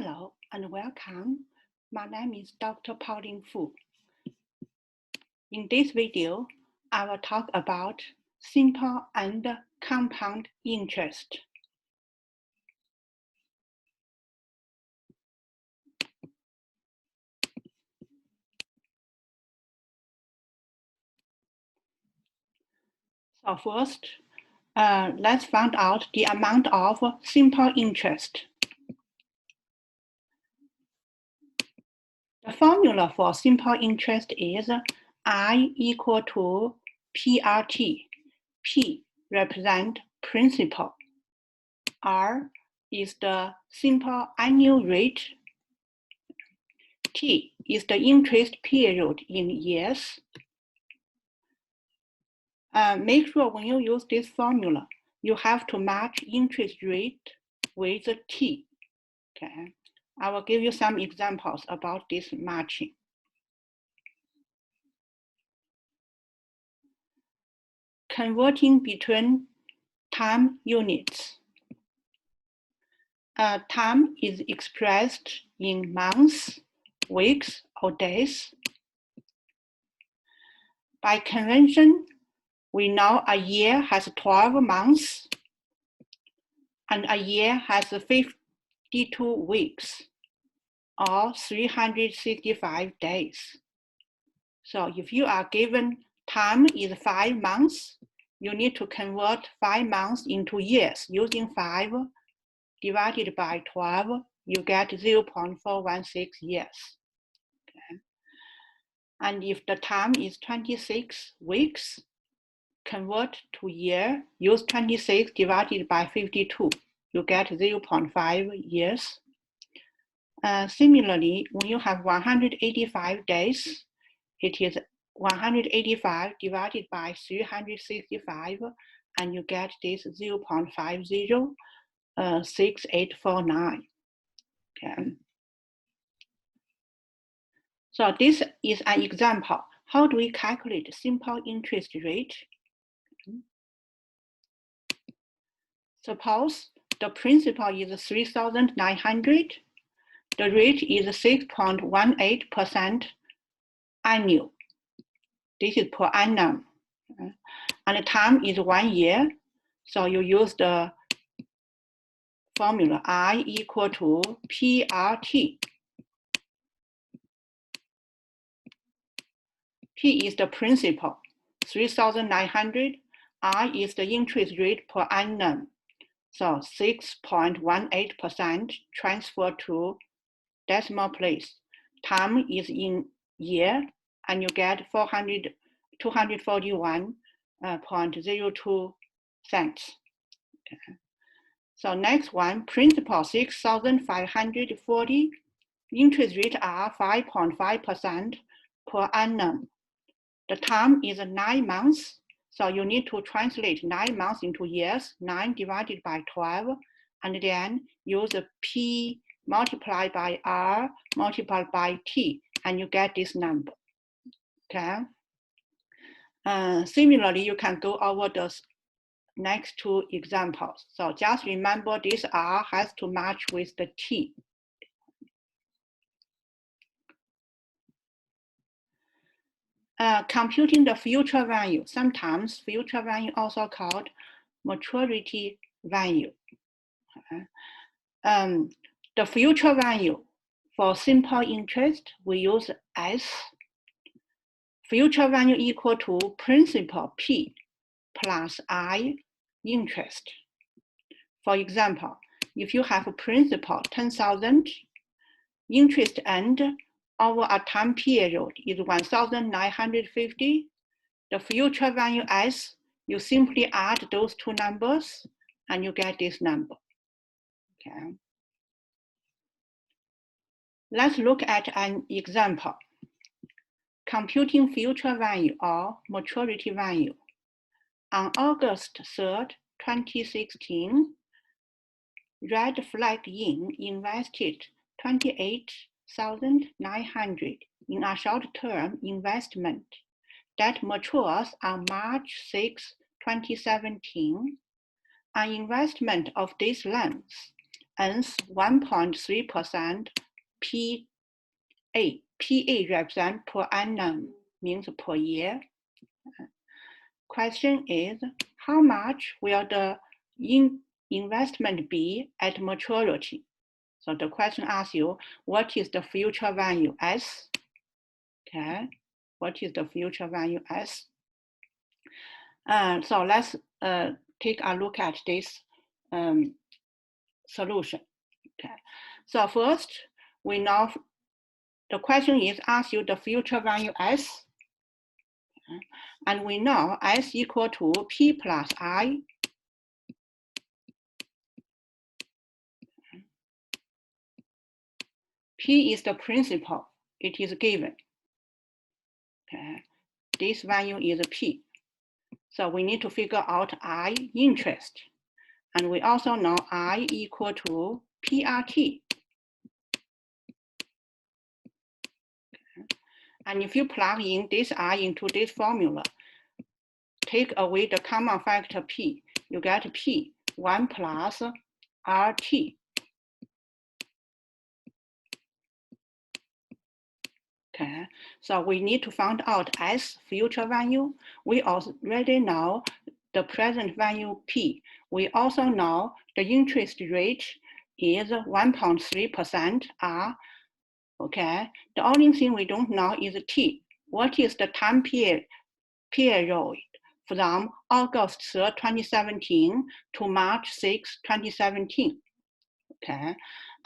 Hello and welcome. My name is Dr. Pauline Fu. In this video, I will talk about simple and compound interest. So first, let's find out the amount of simple interest. The formula for simple interest is I equal to PRT. P represents principal. R is the simple annual rate. T is the interest period in years. Make sure when you use this formula, you have to match interest rate with T. Okay, I will give you some examples about this matching. Converting between time units. Time is expressed in months, weeks, or days. By convention, we know a year has 12 months and a year has 52 weeks or 365 days. So if you are given time is 5 months, you need to convert 5 months into years. Using 5 divided by 12, you get 0.416 years. Okay. And if the time is 26 weeks, convert to year, use 26 divided by 52, you get 0.5 years. Similarly, when you have 185 days, it is 185 divided by 365, and you get this 0.506849. Okay. So this is an example. How do we calculate simple interest rate? Suppose the principal is 3,900. The rate is 6.18% annual. This is per annum. And the time is 1 year. So you use the formula I equal to PRT. P is the principal, 3,900. I is the interest rate per annum. So 6.18% transfer to decimal place. Time is in year, and you get 241.02 cents. Okay. So next one, principal 6,540. Interest rate are 5.5% per annum. The time is 9 months. So you need to translate 9 months into years, 9 divided by 12, and then use a P multiplied by R multiplied by T, and you get this number. Okay. Similarly, you can go over the next two examples. So just remember this R has to match with the T. Computing the future value. Sometimes future value also called maturity value. The future value for simple interest, we use S. Future value equal to principal P plus I interest. For example, if you have a principal 10,000, interest end over a time period is 1,950. The future value S, you simply add those two numbers and you get this number. Okay. Let's look at an example. Computing future value or maturity value. On August 3rd, 2016, Red Flag Inn invested 28,900 in a short-term investment that matures on March 6, 2017. An investment of this length earns 1.3% PA. PA represents per annum, means per year. Question is, how much will the investment be at maturity? So the question asks you, what is the future value S? Okay, what is the future value S? So let's take a look at this solution. Okay, so first we know the question is ask you the future value S, and we know S equal to P plus I. P is the principal, it is given. Okay, this value is P. So we need to figure out I, interest. And we also know I equal to PRT. And if you plug in this I into this formula, take away the common factor P, you get P, 1 plus RT. Okay, so we need to find out S future value. We already know the present value P. We also know the interest rate is 1.3% R. Okay, the only thing we don't know is T. What is the time period from August 3rd, 2017 to March 6, 2017? Okay,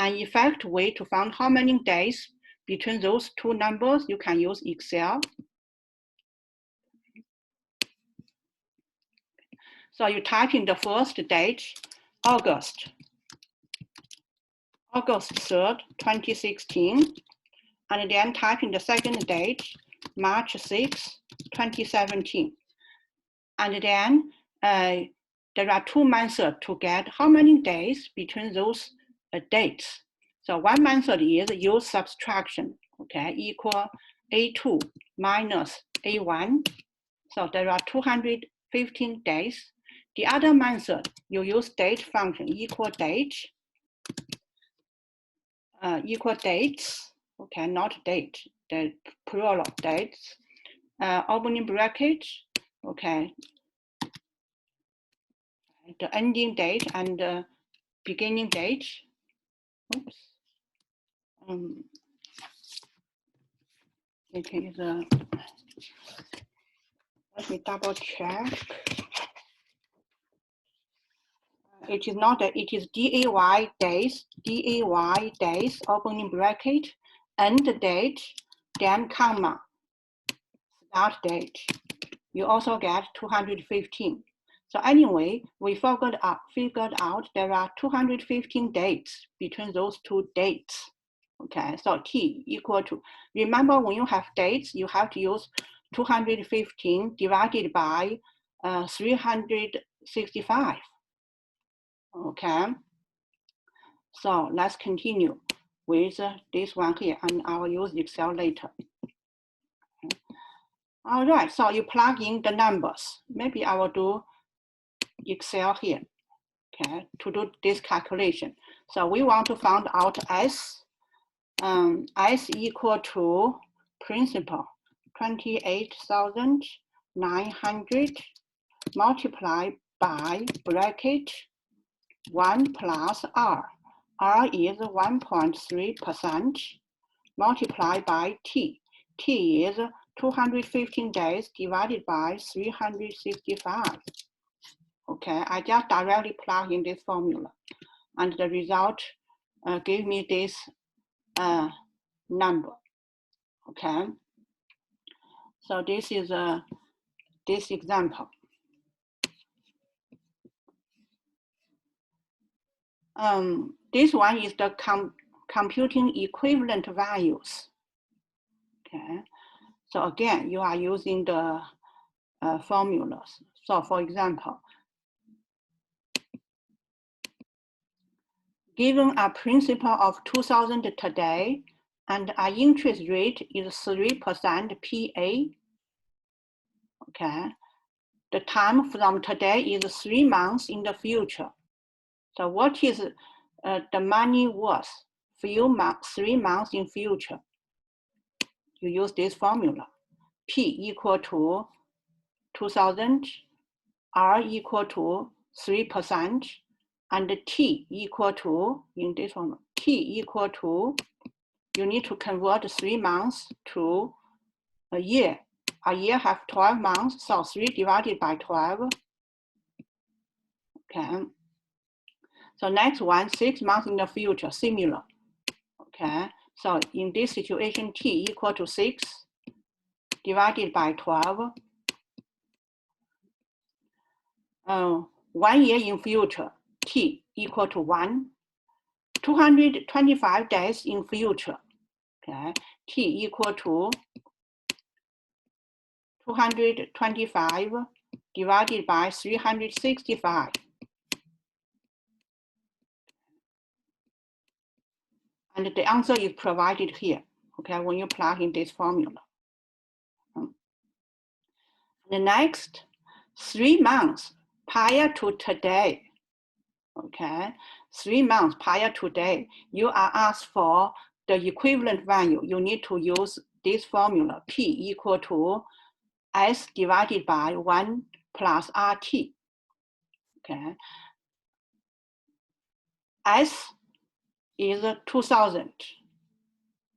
an effective way to find how many days between those two numbers, you can use Excel. So you type in the first date, August 3rd, 2016, and then type in the second date, March 6, 2017. And then there are two methods to get how many days between those dates. So one method is use subtraction, okay, equal A2 minus A1. So there are 215 days. The other method, you use date function, equal dates, okay, not date, the plural dates, opening bracket, okay, the ending date and the beginning date. Oops. It is, let me double check. It is not, it is DAY days, opening bracket, end date, then comma, start date. You also get 215. So anyway, we figured out there are 215 dates between those two dates. Okay, so T equal to, remember when you have dates, you have to use 215 divided by 365. Okay, so let's continue with this one here, and I will use Excel later. All right, so you plug in the numbers. Maybe I will do Excel here, okay, to do this calculation. So we want to find out S equal to principal, 28,900 multiplied by bracket 1 plus R. R is 1.3% multiplied by T. T is 215 days divided by 365. Okay, I just directly plug in this formula, and the result gave me this number. Okay, so this is this example. This one is the computing equivalent values. Okay, so again, you are using the formulas. So for example, given a principal of 2,000 today and an interest rate is 3% PA, okay, the time from today is 3 months in the future. So what is the money worth 3 months in future. You use this formula. P equal to 2000, R equal to 3%, and T equal to, in this one, T equal to, you need to convert 3 months to a year. A year have 12 months, so 3 divided by 12. Okay. So next one, 6 months in the future, similar. Okay. So in this situation, T equal to 6 divided by 12. 1 year in future, T equal to 1. 225 days in future, okay, T equal to 225 divided by 365. And the answer is provided here, okay, when you plug in this formula. The next, 3 months prior to today, okay, 3 months prior to today, you are asked for the equivalent value. You need to use this formula, P equal to S divided by 1 plus RT. Okay. S is 2000.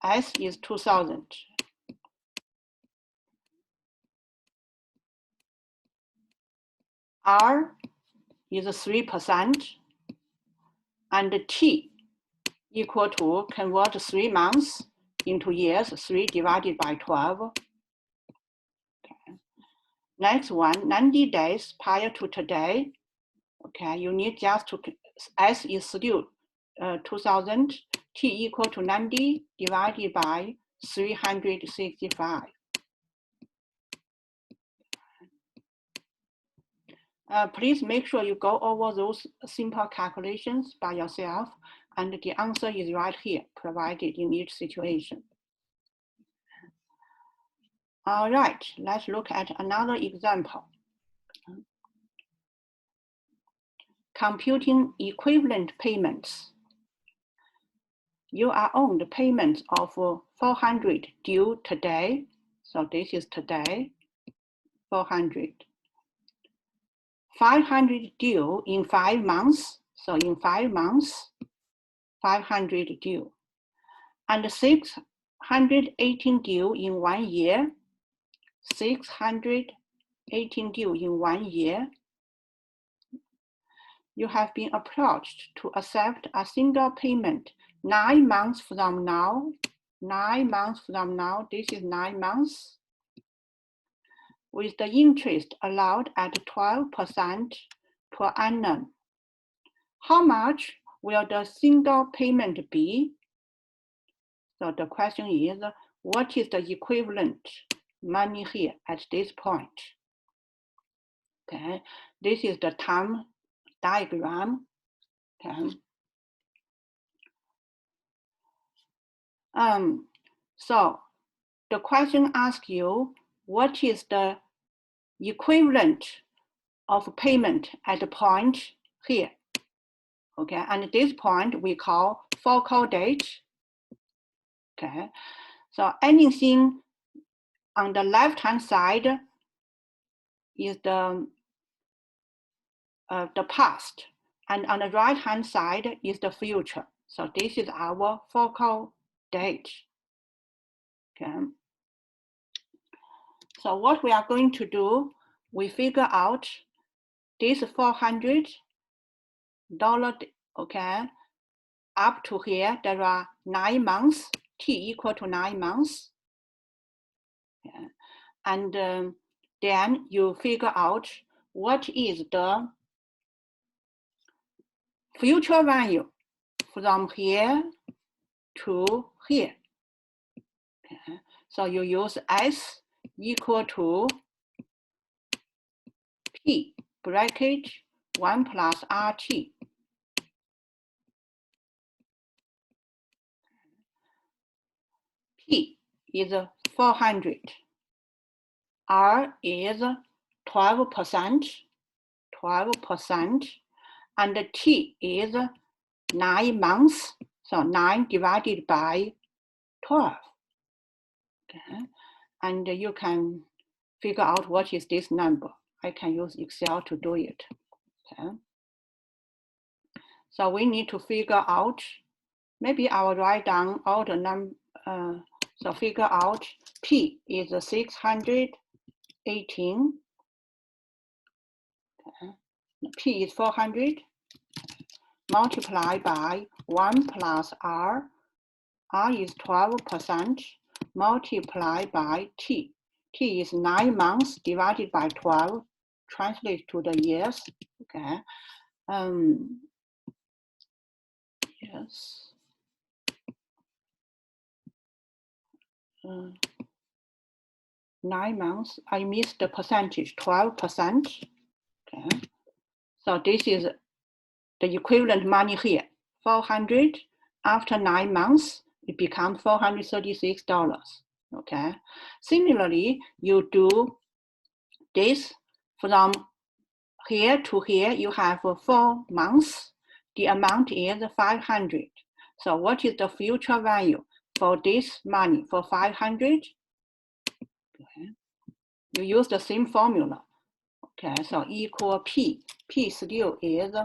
S is 2000. R is 3%. And T equal to convert 3 months into years, 3 divided by 12. Okay. Next one, 90 days prior to today. Okay, you need just to, S is still 2000, T equal to 90 divided by 365. Please make sure you go over those simple calculations by yourself, and the answer is right here, provided in each situation. All right, let's look at another example. Computing equivalent payments. You are owed payments of 400 due today. So this is today, 400. 500 due in 5 months. So in 5 months, 500 due. And 618 due in 1 year. 618 due in 1 year. You have been approached to accept a single payment 9 months from now. 9 months from now, this is 9 months, with the interest allowed at 12% per annum. How much will the single payment be? So the question is, what is the equivalent money here at this point? Okay, this is the time diagram. Okay. So the question asks you, what is the equivalent of payment at the point here? Okay, and at this point we call focal date. Okay, so anything on the left-hand side is the past, and on the right-hand side is the future. So this is our focal date. Okay. So what we are going to do, we figure out this $400, okay, up to here, there are 9 months, T equal to 9 months. Okay. And then you figure out what is the future value from here to here. Okay. So you use S equal to P bracket 1 plus RT. P is 400. R is 12%, and T is 9 months. So 9 divided by 12. Okay. And you can figure out what is this number. I can use Excel to do it. Okay. So we need to figure out, maybe I will write down all the number. So figure out P is 618. Okay. P is 400 multiplied by 1 plus R. R is 12% multiplied by T. T is 9 months divided by 12, translate to the years. Okay. Yes. 9 months, I missed the percentage, 12%. Okay. So this is the equivalent money here, 400. After 9 months, it becomes $436. Okay. Similarly, you do this from here to here, you have 4 months. The amount is 500. So what is the future value for this money, for 500? Okay. You use the same formula. Okay, so equal P. P still is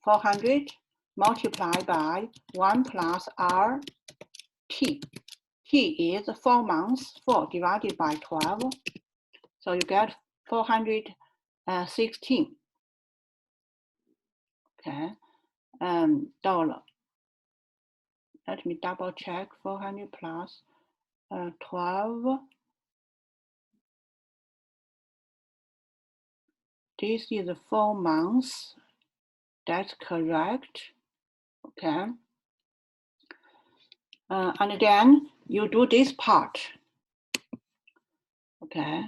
400 multiplied by 1 plus R T. T is 4 months, 4 divided by 12. So you get 416. Okay, dollar. Let me double check. 400 plus 12. This is 4 months. That's correct. Okay. And then you do this part. Okay.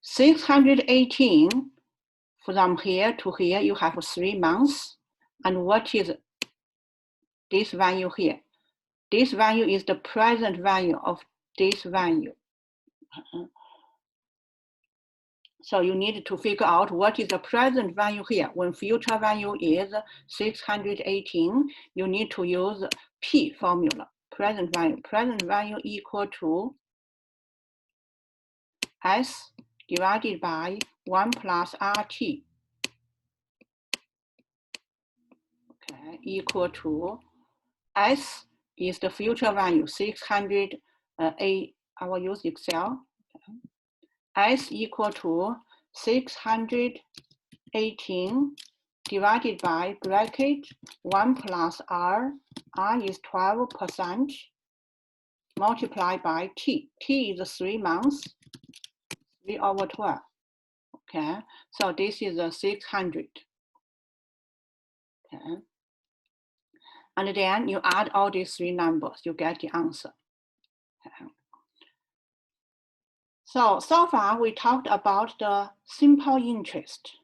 618 from here to here, you have 3 months. And what is this value here? This value is the present value of this value. So you need to figure out what is the present value here. When future value is 618, you need to use P formula, present value. Present value equal to S divided by 1 plus RT. Okay, equal to S is the future value, 608. I will use Excel. Okay. S equal to 618 divided by bracket 1 plus R. R is 12% multiplied by T. T is 3 months, 3 over 12. Okay, so this is a 600. Okay. And then you add all these 3 numbers, you get the answer. Okay. So far we talked about the simple interest.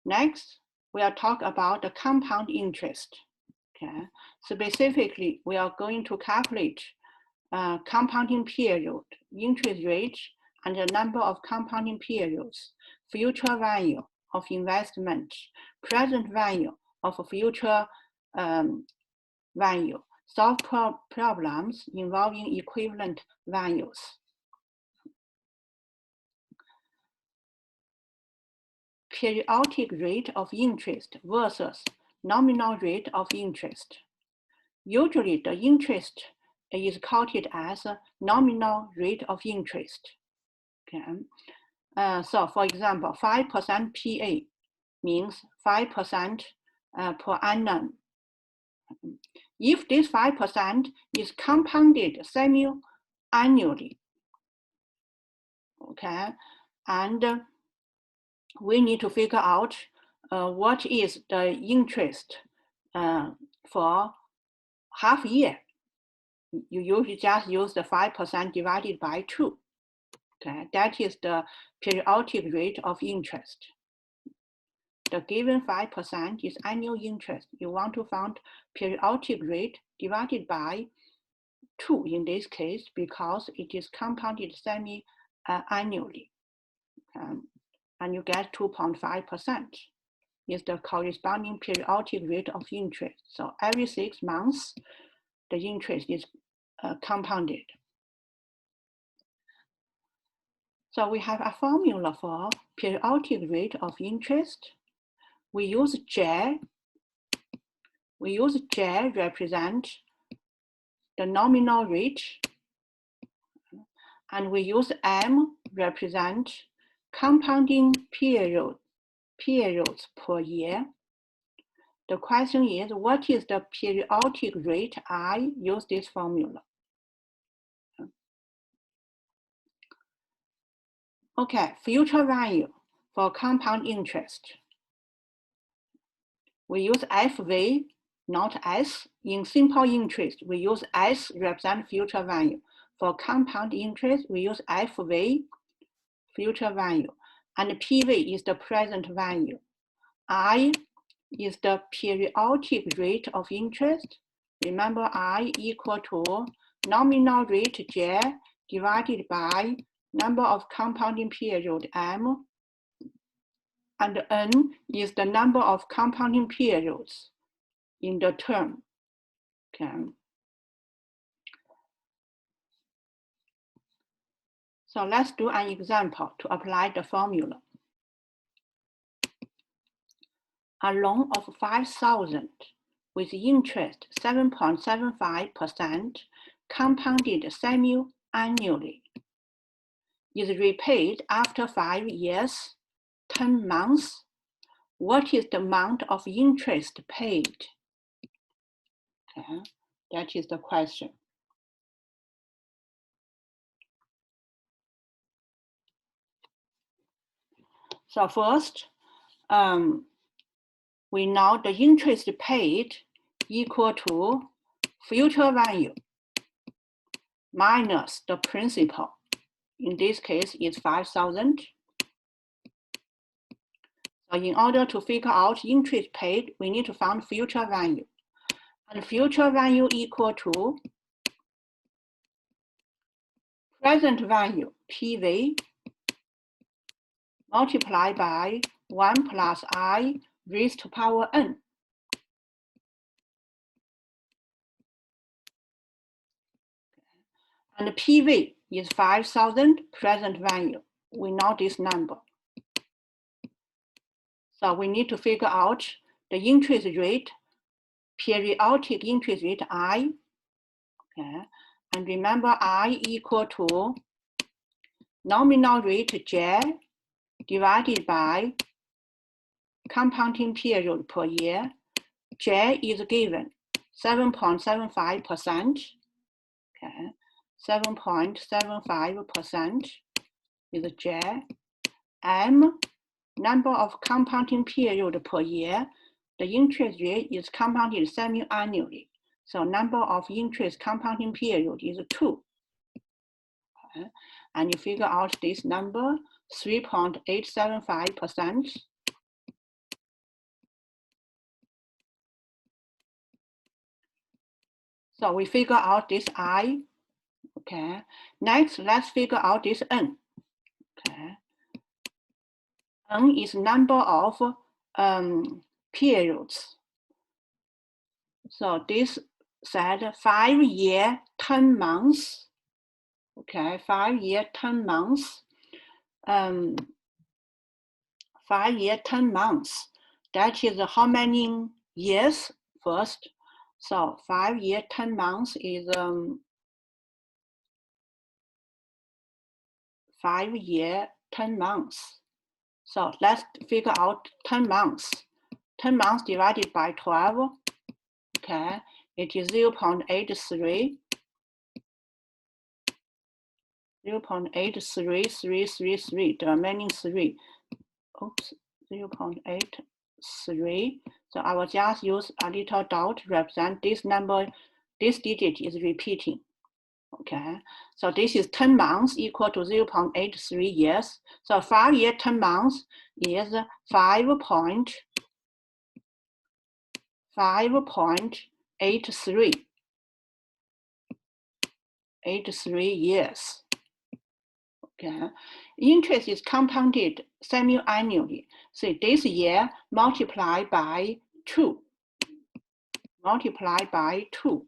Next, we'll talk about the compound interest. Okay. Specifically, we are going to calculate compounding period, interest rate, and the number of compounding periods, future value of investment, present value of future value, solve problems involving equivalent values. Periodic rate of interest versus nominal rate of interest. Usually the interest is quoted as a nominal rate of interest. Okay. So for example, 5% PA means 5% per annum. If this 5% is compounded semi-annually, okay, and we need to figure out what is the interest for half year. You usually just use the 5% divided by 2. Okay, that is the periodic rate of interest. The given 5% is annual interest. You want to find periodic rate divided by 2 in this case because it is compounded semi-annually. And you get 2.5%. is the corresponding periodic rate of interest. So every 6 months, the interest is compounded. So we have a formula for periodic rate of interest. We use J. We use J represent the nominal rate, and we use M represent compounding periods per year. The question is, what is the periodic rate? I use this formula. Okay, future value for compound interest. We use FV, not S. In simple interest, we use S represent future value. For compound interest, we use FV, future value. And PV is the present value. I is the periodic rate of interest. Remember, I equal to nominal rate J divided by number of compounding period M, and N is the number of compounding periods in the term. Okay. So let's do an example to apply the formula. A loan of 5,000 with interest 7.75% compounded semi-annually is repaid after 5 years, 10 months. What is the amount of interest paid? Okay, that is the question. So first, we know the interest paid equal to future value minus the principal. In this case, is 5,000. So in order to figure out interest paid, we need to find future value. And future value equal to present value, PV, multiplied by 1 plus I raised to power n. And PV is 5,000 present value. We know this number. So we need to figure out the interest rate, periodic interest rate I. Okay. And remember, I equal to nominal rate J divided by compounding period per year. J is given 7.75%. Okay. 7.75% is J. M, number of compounding period per year. The interest rate is compounded semi-annually. So number of interest compounding period is 2. Okay. And you figure out this number, 3.875%. So we figure out this I. Okay. Next, let's figure out this N. Okay. N is number of periods. So this said 5 year, 10 months. Okay, 5 year, 10 months. 5 year, 10 months. That is how many years first? So 5 year, 10 months is 5 year, 10 months. So let's figure out 10 months. 10 months divided by 12. Okay, it is 0.83. 0.83333, the remaining 3. Oops, 0.83. So I will just use a little dot to represent this number. This digit is repeating. Okay, so this is 10 months equal to 0.83 years. So 5 year, 10 months is 5.83 years. Okay, interest is compounded semi-annually. So this year multiply by 2. Multiply by 2.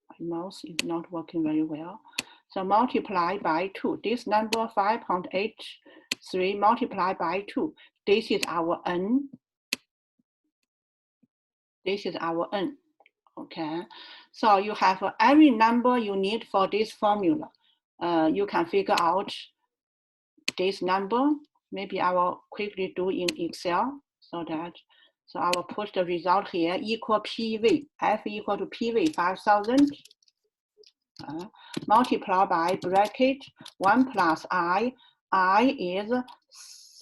My mouse is not working very well. So multiply by 2. This number 5.83 multiplied by 2. This is our n. This is our n. Okay. So you have every number you need for this formula. You can figure out this number. Maybe I will quickly do in Excel so I will put the result here equal PV, F equal to PV 5,000. Multiply by bracket 1 plus I is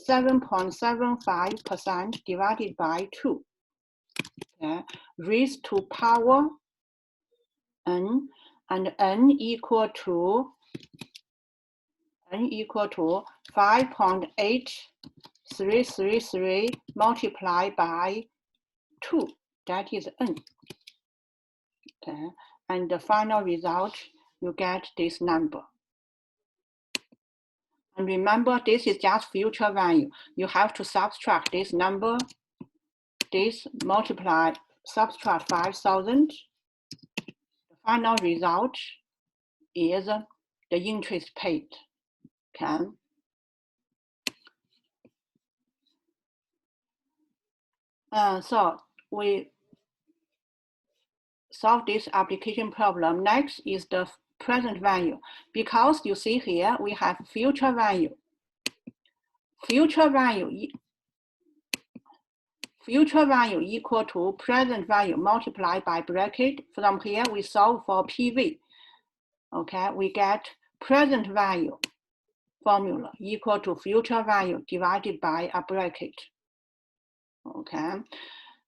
7.75% divided by 2. Okay. Raised to power n, and n equal to 5.8333 multiplied by 2. That is n. Okay. And the final result, you get this number. And remember, this is just future value. You have to subtract this number, this multiply, subtract 5,000. The final result is the interest paid. Okay. So we solve this application problem. Next is the present value. Because you see here, we have future value. Future value equal to present value multiplied by bracket. From here, we solve for PV. Okay, we get present value formula equal to future value divided by a bracket. Okay,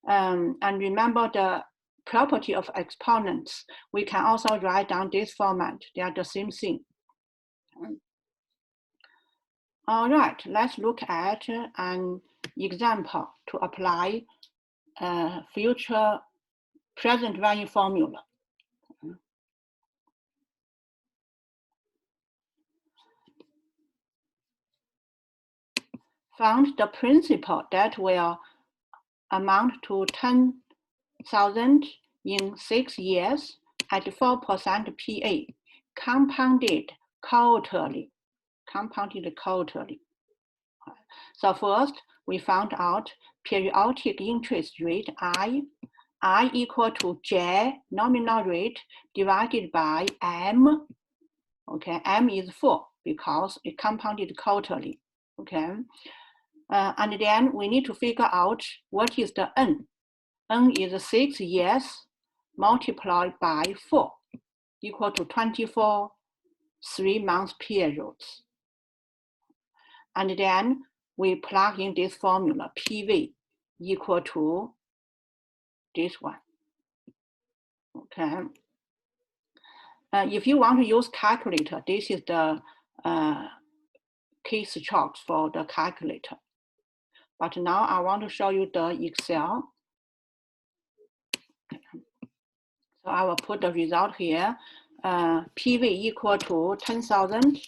and remember the property of exponents. We can also write down this format. They are the same thing. All right, let's look at an example to apply future present value formula. Found the principal that will amount to 10,000 in 6 years at 4% PA, compounded quarterly. So first, we found out periodic interest rate I equal to J nominal rate divided by M. Okay, M is 4 because it compounded quarterly. Okay, and then we need to figure out what is the N. N is 6 years multiplied by 4 equal to 24 3-month periods. And then we plug in this formula, PV equal to this one. Okay. If you want to use calculator, this is the case chart for the calculator. But now I want to show you the Excel. So I will put the result here. PV equal to 10,000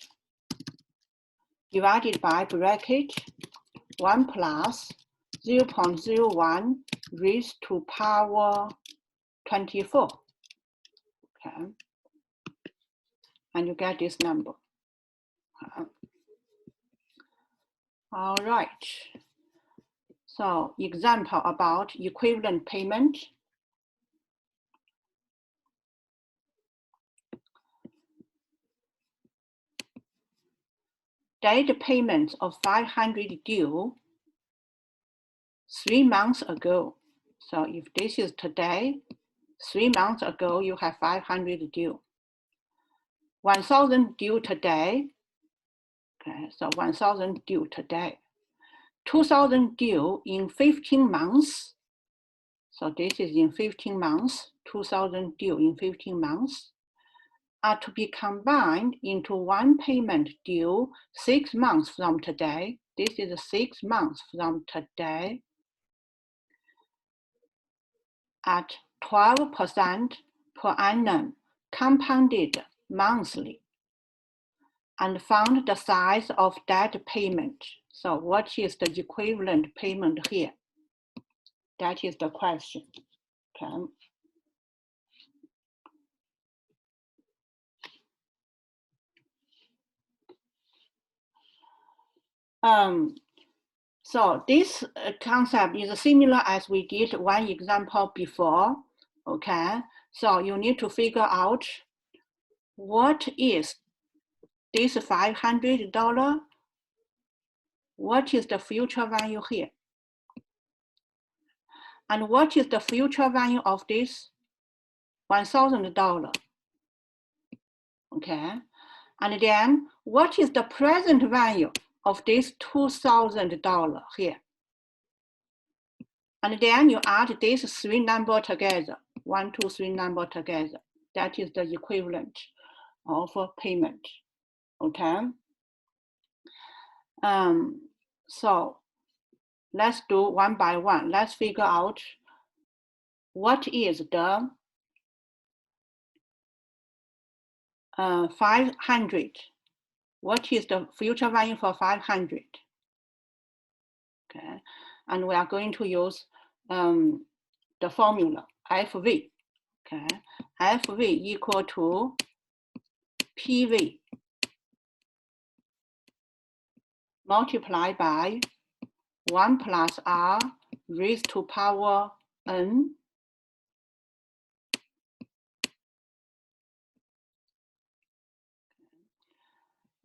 divided by bracket 1 plus 0.01 raised to power 24. Okay. And you get this number. All right. So example about equivalent payment. Date payment of 500 due 3 months ago. So if this is today, 3 months ago, you have 500 due. 1,000 due today. Okay, so 1,000 due today. 2,000 due in 15 months. So this is in 15 months, 2,000 due in 15 months. Are to be combined into one payment due 6 months from today. This is 6 months from today at 12% per annum, compounded monthly. and found the size of that payment. So what is the equivalent payment here? That is the question. Okay. So this concept is similar as we did one example before. Okay. So you need to figure out what is this $500. What is the future value here? And what is the future value of this $1,000? Okay. And then what is the present value of this $2,000 here? And then you add these three numbers together, 1, 2, 3 numbers together. That is the equivalent of payment. Okay. So let's do one by one. Let's figure out what is the 500. What is the future value for 500? Okay, and we are going to use the formula FV. Okay, FV equal to PV multiplied by 1 plus R raised to power N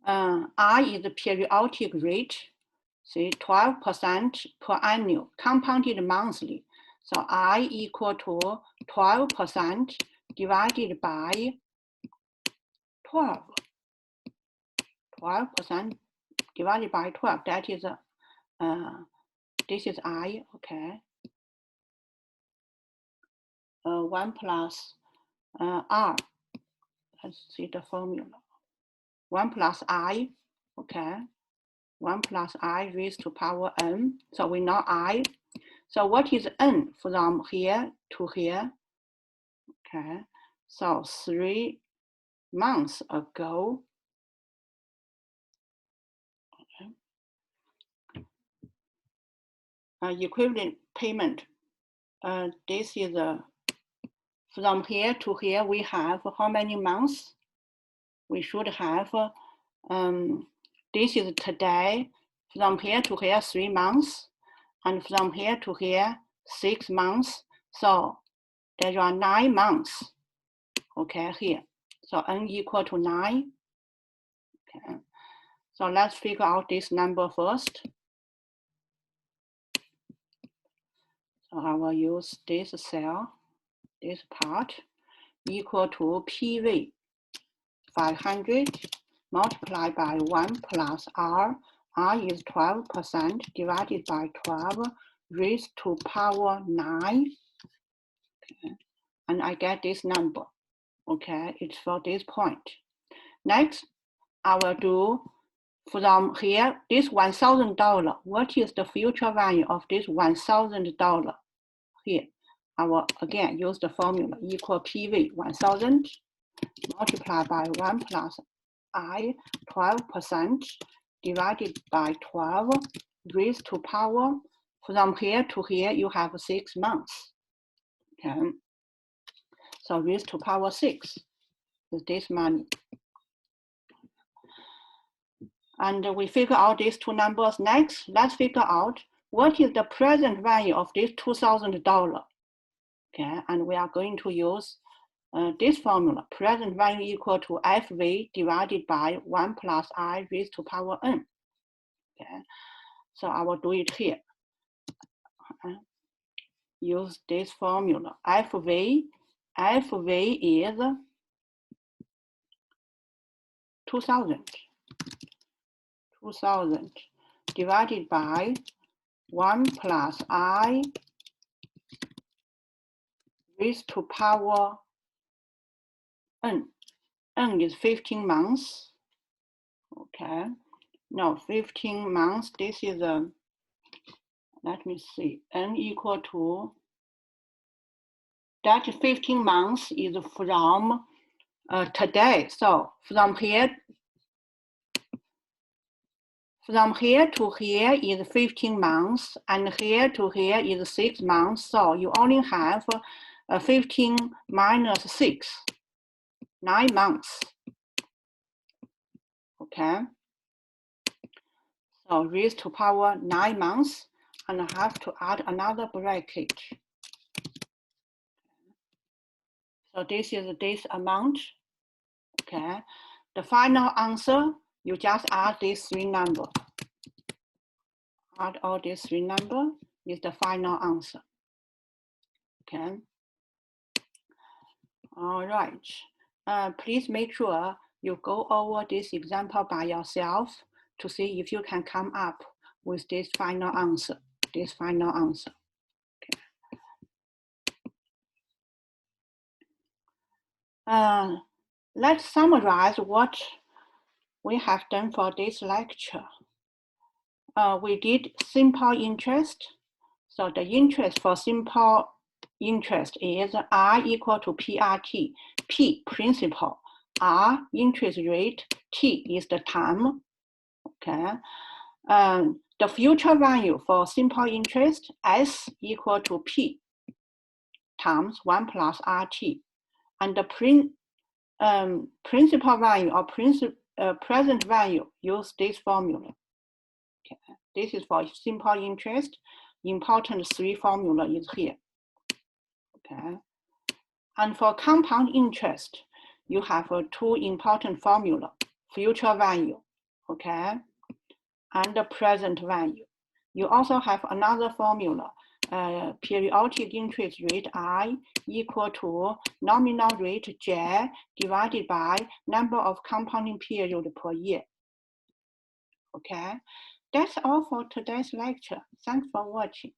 R is the periodic rate, say 12% per annum, compounded monthly. So I equal to 12% divided by 12. 12% divided by 12, that is, this is I, okay. 1 plus R, let's see the formula. 1 plus I, okay. 1 plus I raised to power N, so we know I. So what is N from here to here? Okay, so 3 months ago, equivalent payment. This is from here to here, we have how many months? We should have, this is today, from here to here, 3 months, and from here to here, 6 months. So there are 9 months, okay, here. So N equal to 9. Okay. So let's figure out this number first. So I will use this cell, this part, equal to PV 500 multiplied by 1 plus R. R is 12% divided by 12 raised to power 9. Okay. And I get this number. Okay, it's for this point. Next, I will do from here, this $1,000. What is the future value of this $1,000 here? I will again use the formula equal PV 1,000 multiplied by 1 plus I 12% divided by 12 raised to power. From here to here, you have 6 months. Okay. So raised to power 6 is this money. And we figure out these two numbers next. Let's figure out what is the present value of this $2,000. Okay, and we are going to use this formula, present value equal to FV divided by 1 plus I raised to power N. Okay, so I will do it here. Use this formula. FV is 2,000. 2,000 divided by 1 plus I raised to power N. N is 15 months. Okay. No, 15 months. This is let me see. N equal to, that 15 months is from today. So from here From here to here is 15 months, and here to here is 6 months. So you only have 15 minus 6, 9 months. Okay. So raised to power 9 months, and I have to add another bracket. So this is this amount. Okay. The final answer, you just add these 3 numbers. Add all these 3 numbers is the final answer. Okay. All right. Please make sure you go over this example by yourself to see if you can come up with this final answer. Okay. Let's summarize what we have done for this lecture. We did simple interest. So the interest for simple interest is R equal to PRT. P, principal. R, interest rate. T is the time. Okay. The future value for simple interest, S equal to P times 1 plus RT. And the principal value or present value, use this formula. Okay. This is for simple interest. Important 3 formula is here. Okay. And for compound interest, you have 2 important formula: future value, okay, and the present value. You also have another formula, periodic interest rate I equal to nominal rate J divided by number of compounding period per year. Okay, that's all for today's lecture. Thanks for watching.